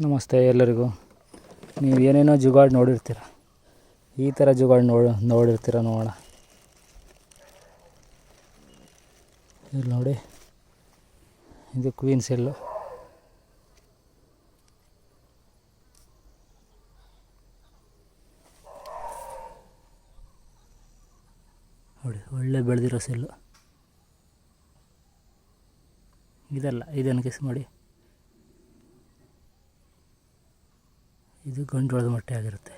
ನಮಸ್ತೆ ಎಲ್ಲರಿಗೂ. ನೀವು ಏನೇನೋ ಜುಗಾಡು ನೋಡಿರ್ತೀರ, ಈ ಥರ ಜುಗಾಡು ನೋಡಿರ್ತೀರ. ನೋಡೋಣ, ಇಲ್ಲಿ ನೋಡಿ, ಇದು ಕ್ವೀನ್ ಸೆಲ್ಲು. ನೋಡಿ, ಒಳ್ಳೆ ಬೆಳೆದಿರೋ ಸೆಲ್ಲು. ಇದಲ್ಲ, ಇದನ್ನು ಕಿಸ್ ಮಾಡಿ, ಇದು ಗಂಟೊಳದ ಮೊಟ್ಟೆ ಆಗಿರುತ್ತೆ.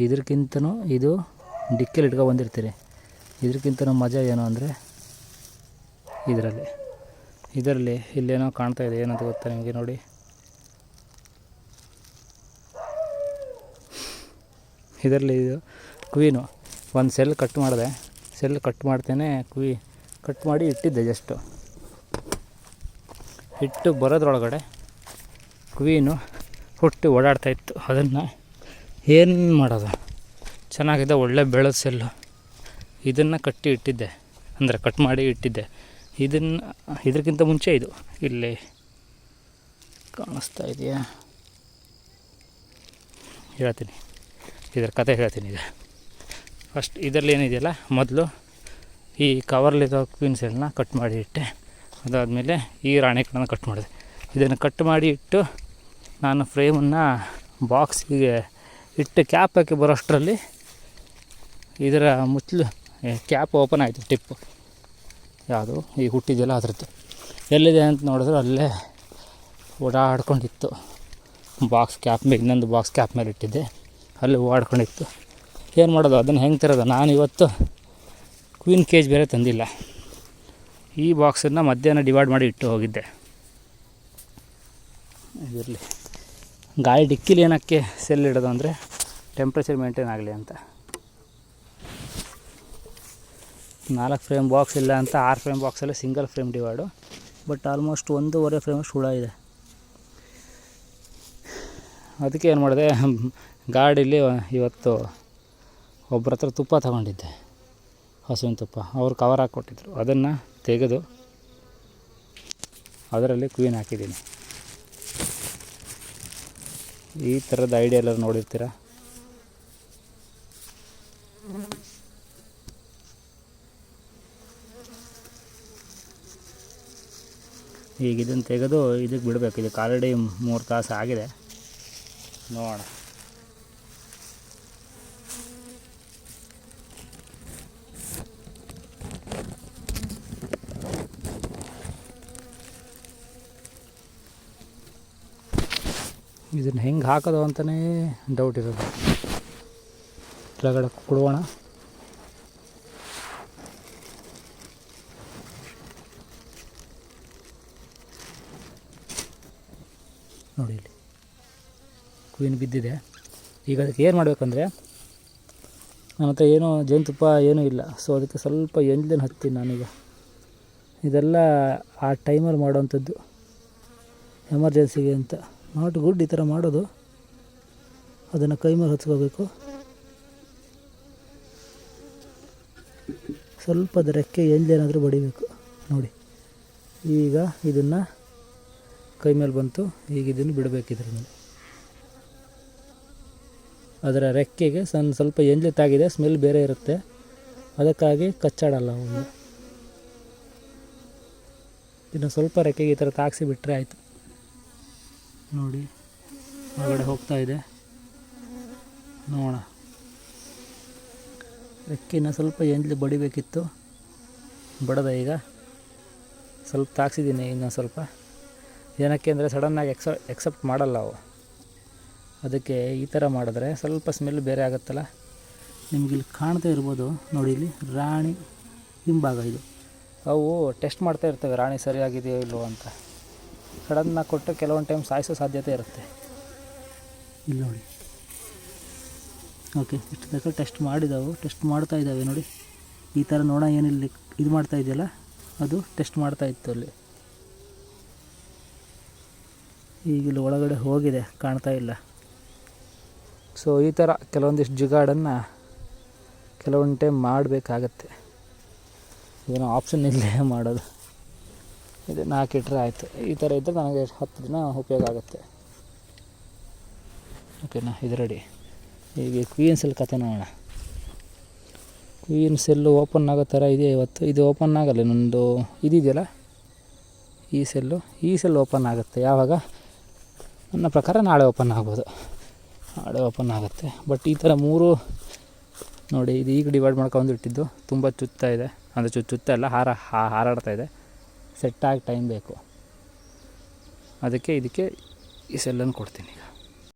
ಇದಕ್ಕಿಂತನೂ ಇದು ಡಿಕ್ಕೆಲಿ ಇಟ್ಕೊಂಡು ಬಂದಿರ್ತೀರಿ. ಇದಕ್ಕಿಂತನೂ ಮಜಾ ಏನು ಅಂದರೆ ಇದರಲ್ಲಿ ಇಲ್ಲೇನೋ ಕಾಣ್ತಾ ಇದೆ. ಏನಂತ ಗೊತ್ತಾ ನಿಮಗೆ? ನೋಡಿ, ಇದರಲ್ಲಿ ಇದು ಕ್ವೀನು. ಒಂದು ಸೆಲ್ ಕಟ್ ಮಾಡಿದೆ, ಸೆಲ್ ಕಟ್ ಮಾಡ್ತೇನೆ ಕಟ್ ಮಾಡಿ ಇಟ್ಟಿದ್ದೆ. ಜಸ್ಟು ಇಟ್ಟು ಬರೋದ್ರೊಳಗಡೆ ಕ್ವೀನು ಹುಟ್ಟಿ ಓಡಾಡ್ತಾಯಿತ್ತು. ಅದನ್ನು ಏನು ಮಾಡೋದು, ಚೆನ್ನಾಗಿದೆ, ಒಳ್ಳೆ ಬೆಳೆದ ಸೆಲ್ಲು. ಇದನ್ನು ಕಟ್ಟಿ ಇಟ್ಟಿದ್ದೆ, ಅಂದರೆ ಕಟ್ ಮಾಡಿ ಇಟ್ಟಿದ್ದೆ. ಇದಕ್ಕಿಂತ ಮುಂಚೆ ಇದು ಇಲ್ಲಿ ಕಾಣಿಸ್ತಾ ಇದೆಯಾ? ಹೇಳ್ತೀನಿ, ಇದರ ಕತೆ ಹೇಳ್ತೀನಿ. ಈಗ ಫಸ್ಟ್ ಇದರಲ್ಲಿ ಏನಿದೆಯಲ್ಲ, ಮೊದಲು ಈ ಕವರ್ಲಿರೋ ಕ್ವೀನ್ ಸೆಲ್ನ ಕಟ್ ಮಾಡಿ ಇಟ್ಟೆ. ಅದಾದಮೇಲೆ ಈ ರಾಣಿಗಳನ್ನು ಕಟ್ ಮಾಡಿದೆ. ಇದನ್ನು ಕಟ್ ಮಾಡಿ ಇಟ್ಟು ನಾನು ಫ್ರೇಮನ್ನು ಬಾಕ್ಸಿಗೆ ಇಟ್ಟು ಕ್ಯಾಪ್ ಹಾಕಿ ಬರೋಷ್ಟರಲ್ಲಿ ಇದರ ಮುಚ್ಚಲು ಕ್ಯಾಪ್ ಓಪನ್ ಆಯಿತು. ಟಿಪ್ಪು ಯಾವುದು ಈಗ ಹುಟ್ಟಿದೆಯಲ್ಲ ಅದರದ್ದು ಎಲ್ಲಿದೆ ಅಂತ ನೋಡಿದ್ರೆ ಅಲ್ಲೇ ಓಡಾಡ್ಕೊಂಡಿತ್ತು. ಬಾಕ್ಸ್ ಕ್ಯಾಪ್ ಮೇಲೆ, ಇನ್ನೊಂದು ಬಾಕ್ಸ್ ಕ್ಯಾಪ್ ಮೇಲೆ ಇಟ್ಟಿದ್ದೆ, ಅಲ್ಲಿ ಓಡಾಡ್ಕೊಂಡಿತ್ತು. ಏನು ಮಾಡೋದು, ಅದನ್ನು ಹೆಂಗೆ ತರೋದು? ನಾನು ಇವತ್ತು ಕ್ವೀನ್ ಕೇಜ್ ಬೇರೆ ತಂದಿಲ್ಲ. ಈ ಬಾಕ್ಸನ್ನು ಮಧ್ಯಾಹ್ನ ಡಿವೈಡ್ ಮಾಡಿ ಇಟ್ಟು ಹೋಗಿದ್ದೆ. ಇದಿರಲಿ, ಗಾಳಿ ಡಿಕ್ಕಿಲಿ ಏನಕ್ಕೆ ಸೆಲ್ ಇಡೋದು ಅಂದರೆ ಟೆಂಪ್ರೇಚರ್ ಮೇಂಟೈನ್ ಆಗಲಿ ಅಂತ. 4 ಫ್ರೇಮ್ ಬಾಕ್ಸ್ ಇಲ್ಲ ಅಂತ 6 ಫ್ರೇಮ್ ಬಾಕ್ಸಲ್ಲಿ single frame divide. But almost 1.5 ಫ್ರೇಮಷ್ಟು ಹುಳ ಇದೆ. ಅದಕ್ಕೆ ಏನು ಮಾಡಿದೆ, ಗಾಡೀಲಿ ಇವತ್ತು ಒಬ್ಬರ ಹತ್ರ ತುಪ್ಪ ತಗೊಂಡಿದ್ದೆ, ಹಸುವಿನ ತುಪ್ಪ. ಅವರು ಕವರ್ ಹಾಕ್ಕೊಟ್ಟಿದ್ರು, ಅದನ್ನು ತೆಗೆದು ಅದರಲ್ಲಿ ಕ್ವೀನ್ ಹಾಕಿದ್ದೀನಿ. ಈ ಥರದ ಐಡಿಯಾ ಎಲ್ಲರೂ ನೋಡಿರ್ತೀರ. ಈಗ ಇದನ್ನು ತೆಗೆದು ಇದಕ್ಕೆ ಬಿಡಬೇಕು. ಇದಕ್ಕೆ ಆಲ್ರೆಡಿ 3 ತಾಸು ಆಗಿದೆ. ನೋಡೋಣ. ಇದನ್ನು ಹೆಂಗೆ ಹಾಕೋದು ಅಂತಲೇ ಡೌಟ್ ಇರೋದು. ಕೆಳಗಡೆ ಕೊಡುವೋಣ. ನೋಡಿ, ಇಲ್ಲಿ ಕ್ವೀನ್ ಬಿದ್ದಿದೆ. ಈಗ ಅದಕ್ಕೆ ಏನು ಮಾಡಬೇಕಂದ್ರೆ, ನನ್ನ ಹತ್ರ ಏನೋ ಜೇನುತುಪ್ಪ ಏನೂ ಇಲ್ಲ. ಸೊ ಅದಕ್ಕೆ ಸ್ವಲ್ಪ ಎಂಜಲನ್ನು ಹತ್ತೀನಿ ನಾನೀಗ. ಇದೆಲ್ಲ ಆ ಟೈಮಲ್ಲಿ ಮಾಡೋವಂಥದ್ದು, ಎಮರ್ಜೆನ್ಸಿಗೆ ಅಂತ. ನಾಟ್ ಗುಡ್ ಈ ಥರ ಮಾಡೋದು. ಅದನ್ನು ಕೈ ಮೇಲೆ ಹಚ್ಕೋಬೇಕು. ಸ್ವಲ್ಪ ಅದು ರೆಕ್ಕೆ ಎಂಜಲೇನಾದರೂ ಬಡಿಬೇಕು. ನೋಡಿ, ಈಗ ಇದನ್ನು ಕೈ ಮೇಲೆ ಬಂತು. ಈಗ ಇದನ್ನು ಬಿಡಬೇಕು. ಇದ್ರ ಮೇಲೆ ಅದರ ರೆಕ್ಕೆಗೆ ಸ್ವಲ್ಪ ಎಂಜಲೆ ತಾಗಿದೆ, ಸ್ಮೆಲ್ ಬೇರೆ ಇರುತ್ತೆ. ಅದಕ್ಕಾಗಿ ಕಚ್ಚಾಡಲ್ಲ ಅವು. ಇನ್ನು ಸ್ವಲ್ಪ ರೆಕ್ಕೆಗೆ ಈ ಥರ ತಾಗಿಸಿ ಬಿಟ್ಟರೆ ಆಯಿತು. ನೋಡಿ, ಹೊರಗಡೆ ಹೋಗ್ತಾ ಇದೆ. ನೋಡೋಣ, ರೆಕ್ಕೆನ ಸ್ವಲ್ಪ ಎಂಜಲು ಬಡಿಬೇಕಿತ್ತು, ಬಡದ. ಈಗ ಸ್ವಲ್ಪ ತಾಗಿಸಿದ್ದೀನಿ, ಇನ್ನೂ ಸ್ವಲ್ಪ. ಏನಕ್ಕೆ ಅಂದರೆ ಸಡನ್ನಾಗಿ ಎಕ್ಸೆಪ್ಟ್ ಮಾಡಲ್ಲ ಅವು. ಅದಕ್ಕೆ ಈ ಥರ ಮಾಡಿದ್ರೆ ಸ್ವಲ್ಪ ಸ್ಮೆಲ್ ಬೇರೆ ಆಗುತ್ತಲ್ಲ. ನಿಮಗಿಲ್ಲಿ ಕಾಣ್ತಾ ಇರ್ಬೋದು ನೋಡಿ, ಇಲ್ಲಿ ರಾಣಿ ಹಿಂಭಾಗ ಇದು. ಅವು ಟೆಸ್ಟ್ ಮಾಡ್ತಾ ಇರ್ತವೆ ರಾಣಿ ಸರಿಯಾಗಿದೆಯೋ ಇಲ್ಲವೋ ಅಂತ. ಸಡನ್ನಾಗಿ ಕೊಟ್ಟು ಕೆಲವೊಂದು ಟೈಮ್ ಸಾಯಿಸೋ ಸಾಧ್ಯತೆ ಇರುತ್ತೆ. ಇಲ್ಲಿ ನೋಡಿ, ಓಕೆ, ಇಷ್ಟು ತನಕ ಟೆಸ್ಟ್ ಮಾಡಿದಾವೆ, ಟೆಸ್ಟ್ ಮಾಡ್ತಾ ಇದ್ದಾವೆ. ನೋಡಿ, ಈ ಥರ ನೋಡ ಏನಿಲ್ಲ ಇದು ಮಾಡ್ತಾ ಇದೆಯಲ್ಲ, ಅದು ಟೆಸ್ಟ್ ಮಾಡ್ತಾ ಇತ್ತು ಅಲ್ಲಿ. ಈಗಿಲ್ಲಿ ಒಳಗಡೆ ಹೋಗಿದೆ, ಕಾಣ್ತಾ ಇಲ್ಲ. ಸೊ ಈ ಥರ ಕೆಲವೊಂದಿಷ್ಟು ಜುಗಾಡನ್ನು ಕೆಲವೊಂದು ಟೈಮ್ ಮಾಡಬೇಕಾಗತ್ತೆ. ಏನೋ ಆಪ್ಷನ್ ಇಲ್ಲೇ ಮಾಡೋದು. ಇದು 4 ಇಟ್ಟರೆ ಆಯಿತು. ಈ ಥರ ಇದ್ದರೆ ನನಗೆ 10 ದಿನ ಉಪಯೋಗ ಆಗುತ್ತೆ. ಓಕೆನಾ, ಇದು ರೆಡಿ. ಈಗ ಕ್ವೀನ್ ಸೆಲ್ ಕತೆ ನೋಡೋಣ. ಕ್ವೀನ್ ಸೆಲ್ಲು ಓಪನ್ ಆಗೋ ಥರ ಇದೆ ಇವತ್ತು. ಇದು ಓಪನ್ ಆಗಲ್ಲ, ನಂದು ಇದೆಯಲ್ಲ ಈ ಸೆಲ್ ಓಪನ್ ಆಗುತ್ತೆ. ಯಾವಾಗ? ನನ್ನ ಪ್ರಕಾರ ನಾಳೆ ಓಪನ್ ಆಗ್ಬೋದು. ನಾಳೆ ಓಪನ್ ಆಗುತ್ತೆ. ಬಟ್ ಈ ಥರ 3 ನೋಡಿ, ಇದು ಈಗ ಡಿವೈಡ್ ಮಾಡ್ಕೊಂಡು ಇಟ್ಟಿದ್ದು ತುಂಬ ಚುತ್ತಾ ಇದೆ. ಅಂದರೆ ಚುತ್ತ ಎಲ್ಲ ಹಾರಾಡ್ತಾ ಇದೆ. ಸೆಟ್ಟಾಗಿ ಟೈಮ್ ಬೇಕು. ಅದಕ್ಕೆ ಇದಕ್ಕೆ ಈ ಸೆಲ್ಲನ್ನು ಕೊಡ್ತೀನಿ ಈಗ.